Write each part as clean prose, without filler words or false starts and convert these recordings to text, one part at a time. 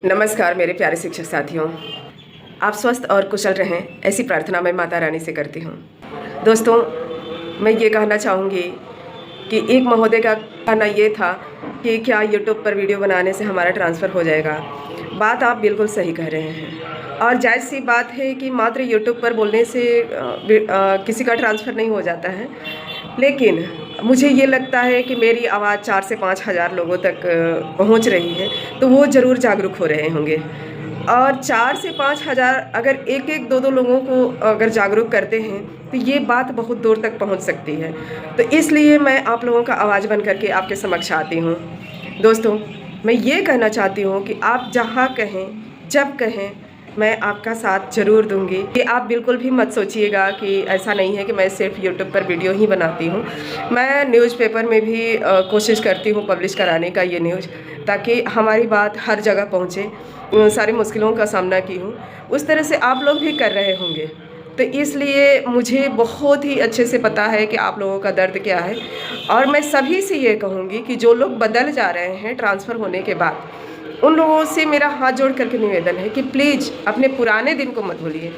नमस्कार मेरे प्यारे शिक्षक साथियों, आप स्वस्थ और कुशल रहें ऐसी प्रार्थना मैं माता रानी से करती हूँ। दोस्तों, मैं ये कहना चाहूँगी कि एक महोदय का कहना ये था कि क्या यूट्यूब पर वीडियो बनाने से हमारा ट्रांसफ़र हो जाएगा। बात आप बिल्कुल सही कह रहे हैं और जायज़ सी बात है कि मात्र यूट्यूब पर बोलने से किसी का ट्रांसफ़र नहीं हो जाता है। लेकिन मुझे ये लगता है कि मेरी आवाज़ 4 से 5 हज़ार लोगों तक पहुंच रही है, तो वो ज़रूर जागरूक हो रहे होंगे। और 4 से 5 हज़ार अगर एक-एक, दो-दो लोगों को अगर जागरूक करते हैं, तो ये बात बहुत दूर तक पहुंच सकती है। तो इसलिए मैं आप लोगों का आवाज़ बन करके आपके समक्ष आती हूँ। दोस्तों, मैं ये कहना चाहती हूँ कि आप जहाँ कहें, जब कहें, मैं आपका साथ ज़रूर दूंगी। कि आप बिल्कुल भी मत सोचिएगा कि ऐसा नहीं है कि मैं सिर्फ यूट्यूब पर वीडियो ही बनाती हूँ। मैं न्यूज़पेपर में भी कोशिश करती हूँ पब्लिश कराने का ये न्यूज़, ताकि हमारी बात हर जगह पहुँचे। सारी मुश्किलों का सामना की हूँ, उस तरह से आप लोग भी कर रहे होंगे। तो इसलिए मुझे बहुत ही अच्छे से पता है कि आप लोगों का दर्द क्या है। और मैं सभी से ये कहूँगी कि जो लोग बदल जा रहे हैं ट्रांसफ़र होने के बाद, उन लोगों से मेरा हाथ जोड़ करके निवेदन है कि प्लीज़ अपने पुराने दिन को मत भूलिए।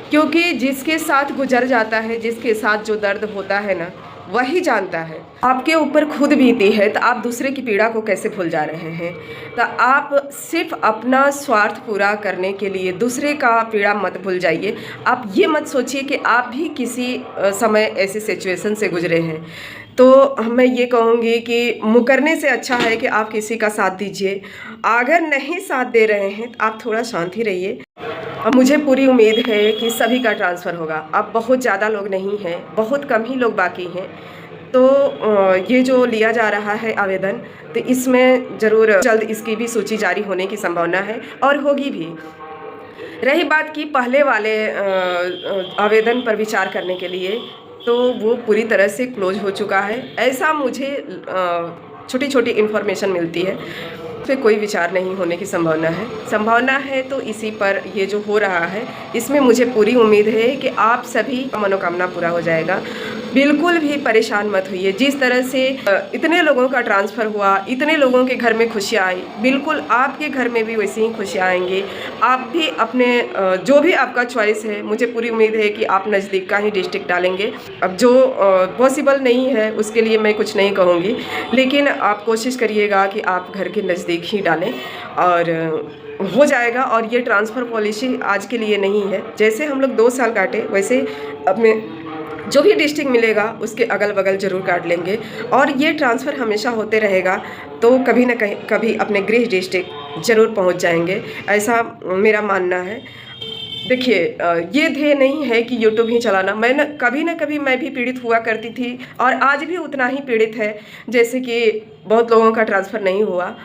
क्योंकि जिसके साथ गुजर जाता है, जिसके साथ जो दर्द होता है ना, वही जानता है। आपके ऊपर खुद बीती है तो आप दूसरे की पीड़ा को कैसे भूल जा रहे हैं। तो आप सिर्फ अपना स्वार्थ पूरा करने के लिए दूसरे का पीड़ा मत भूल जाइए। आप ये मत सोचिए कि आप भी किसी समय ऐसी सिचुएशन से गुजरे हैं। तो मैं ये कहूँगी कि मुकरने से अच्छा है कि आप किसी का साथ दीजिए। अगर नहीं साथ दे रहे हैं तो आप थोड़ा शांत ही रहिए। और मुझे पूरी उम्मीद है कि सभी का ट्रांसफ़र होगा। अब बहुत ज़्यादा लोग नहीं हैं, बहुत कम ही लोग बाकी हैं। तो ये जो लिया जा रहा है आवेदन, तो इसमें ज़रूर जल्द इसकी भी सूची जारी होने की संभावना है और होगी भी। रही बात की पहले वाले आवेदन पर विचार करने के लिए, तो वो पूरी तरह से क्लोज हो चुका है। ऐसा मुझे छोटी छोटी इन्फॉर्मेशन मिलती है। पे कोई विचार नहीं होने की संभावना है। तो इसी पर ये जो हो रहा है, इसमें मुझे पूरी उम्मीद है कि आप सभी का मनोकामना पूरा हो जाएगा। बिल्कुल भी परेशान मत होइए। जिस तरह से इतने लोगों का ट्रांसफ़र हुआ, इतने लोगों के घर में खुशियाँ आई, बिल्कुल आपके घर में भी वैसी ही खुशियाँ आएंगी। आप भी अपने जो भी आपका चॉइस है, मुझे पूरी उम्मीद है कि आप नज़दीक का ही डिस्ट्रिक्ट डालेंगे। अब जो पॉसिबल नहीं है उसके लिए मैं कुछ नहीं कहूँगी, लेकिन आप कोशिश करिएगा कि आप घर के नज़दीक ही डालें और हो जाएगा। और ये ट्रांसफ़र पॉलिसी आज के लिए नहीं है। जैसे हम लोग 2 साल काटे, वैसे अपने जो भी डिस्ट्रिक्ट मिलेगा उसके अगल बगल ज़रूर काट लेंगे और ये ट्रांसफ़र हमेशा होते रहेगा। तो कभी ना कभी अपने गृह डिस्ट्रिक्ट ज़रूर पहुंच जाएंगे, ऐसा मेरा मानना है। देखिए, ये ध्येय नहीं है कि यूट्यूब ही चलाना। कभी ना कभी मैं भी पीड़ित हुआ करती थी और आज भी उतना ही पीड़ित है, जैसे कि बहुत लोगों का ट्रांसफ़र नहीं हुआ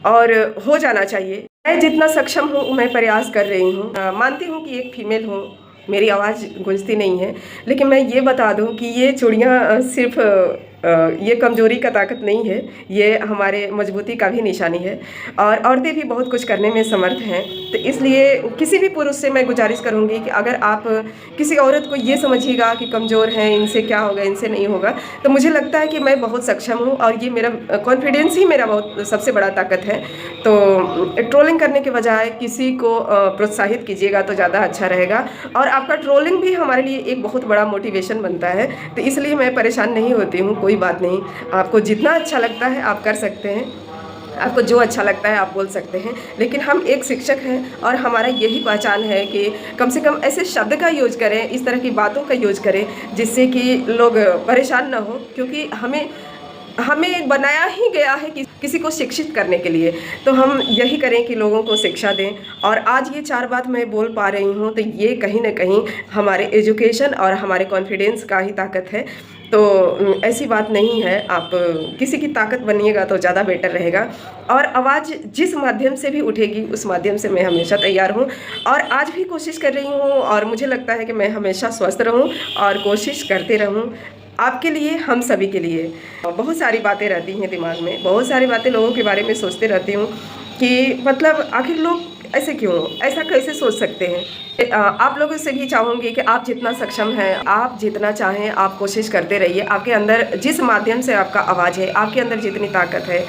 और हो जाना चाहिए। मैं जितना सक्षम हूँ मैं प्रयास कर रही हूँ। मानती हूँ कि एक फीमेल हूँ, मेरी आवाज़ गूंजती नहीं है, लेकिन मैं ये बता दूं कि ये चूड़ियाँ सिर्फ ये कमज़ोरी का ताकत नहीं है, ये हमारे मजबूती का भी निशानी है। और औरतें भी बहुत कुछ करने में समर्थ हैं। तो इसलिए किसी भी पुरुष से मैं गुजारिश करूंगी कि अगर आप किसी औरत को ये समझिएगा कि कमज़ोर हैं, इनसे क्या होगा, इनसे नहीं होगा, तो मुझे लगता है कि मैं बहुत सक्षम हूँ और ये मेरा कॉन्फिडेंस ही मेरा बहुत सबसे बड़ा ताकत है। तो ट्रोलिंग करने के बजाय किसी को प्रोत्साहित कीजिएगा तो ज़्यादा अच्छा रहेगा। और आपका ट्रोलिंग भी हमारे लिए एक बहुत बड़ा मोटिवेशन बनता है। तो इसलिए मैं परेशान नहीं होती हूँ। कोई बात नहीं, आपको जितना अच्छा लगता है आप कर सकते हैं, आपको जो अच्छा लगता है आप बोल सकते हैं। लेकिन हम एक शिक्षक हैं और हमारा यही पहचान है कि कम से कम ऐसे शब्द का यूज करें, इस तरह की बातों का यूज करें जिससे कि लोग परेशान ना हो। क्योंकि हमें बनाया ही गया है कि किसी को शिक्षित करने के लिए, तो हम यही करें कि लोगों को शिक्षा दें। और आज ये 4 बात मैं बोल पा रही हूँ, तो ये कहीं ना कहीं हमारे एजुकेशन और हमारे कॉन्फिडेंस का ही ताकत है। तो ऐसी बात नहीं है, आप किसी की ताकत बनिएगा तो ज़्यादा बेटर रहेगा। और आवाज़ जिस माध्यम से भी उठेगी उस माध्यम से मैं हमेशा तैयार हूँ और आज भी कोशिश कर रही हूँ। और मुझे लगता है कि मैं हमेशा स्वस्थ रहूँ और कोशिश करते रहूँ आपके लिए, हम सभी के लिए। बहुत सारी बातें रहती हैं दिमाग में, बहुत सारी बातें लोगों के बारे में सोचते रहती हूँ कि मतलब आखिर लोग ऐसे क्यों, ऐसा कैसे सोच सकते हैं? आप लोगों से भी चाहूँगी कि आप जितना सक्षम हैं, आप जितना चाहें आप कोशिश करते रहिए। आपके अंदर जिस माध्यम से आपका आवाज़ है, आपके अंदर जितनी ताकत है,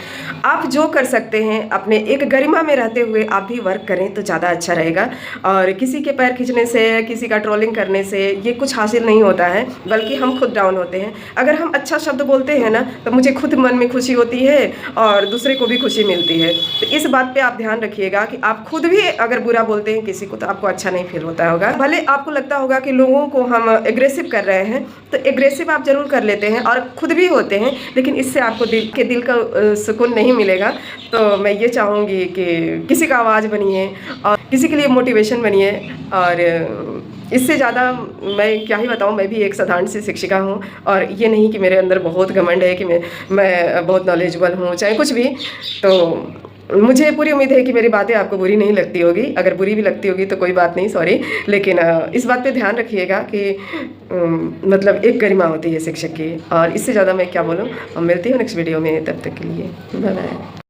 आप जो कर सकते हैं अपने एक गरिमा में रहते हुए आप भी वर्क करें तो ज़्यादा अच्छा रहेगा। और किसी के पैर खींचने से, किसी का ट्रोलिंग करने से ये कुछ हासिल नहीं होता है, बल्कि हम खुद डाउन होते हैं। अगर हम अच्छा शब्द बोलते हैं ना, तो मुझे खुद मन में खुशी होती है और दूसरे को भी खुशी मिलती है। तो इस बात पे आप ध्यान रखिएगा कि आप खुद भी अगर बुरा बोलते हैं किसी को, तो आपको अच्छा नहीं फील होता होगा। भले आपको लगता होगा कि लोगों को हम एग्रेसिव कर रहे हैं, तो एग्रेसिव आप ज़रूर कर लेते हैं और खुद भी होते हैं, लेकिन इससे आपको दिल का सुकून नहीं मिलेगा। तो मैं ये चाहूँगी कि किसी का आवाज़ बनिए और किसी के लिए मोटिवेशन बनिए। और इससे ज़्यादा मैं क्या ही बताऊँ, मैं भी एक साधारण सी शिक्षिका हूँ और ये नहीं कि मेरे अंदर बहुत घमंड है कि मैं बहुत नॉलेजेबल हूँ, चाहे कुछ भी। तो मुझे पूरी उम्मीद है कि मेरी बातें आपको बुरी नहीं लगती होगी। अगर बुरी भी लगती होगी तो कोई बात नहीं, सॉरी। लेकिन इस बात पे ध्यान रखिएगा कि मतलब एक गरिमा होती है शिक्षक की। और इससे ज़्यादा मैं क्या बोलूँ। मिलती हूँ नेक्स्ट वीडियो में, तब तक के लिए बाय बाय।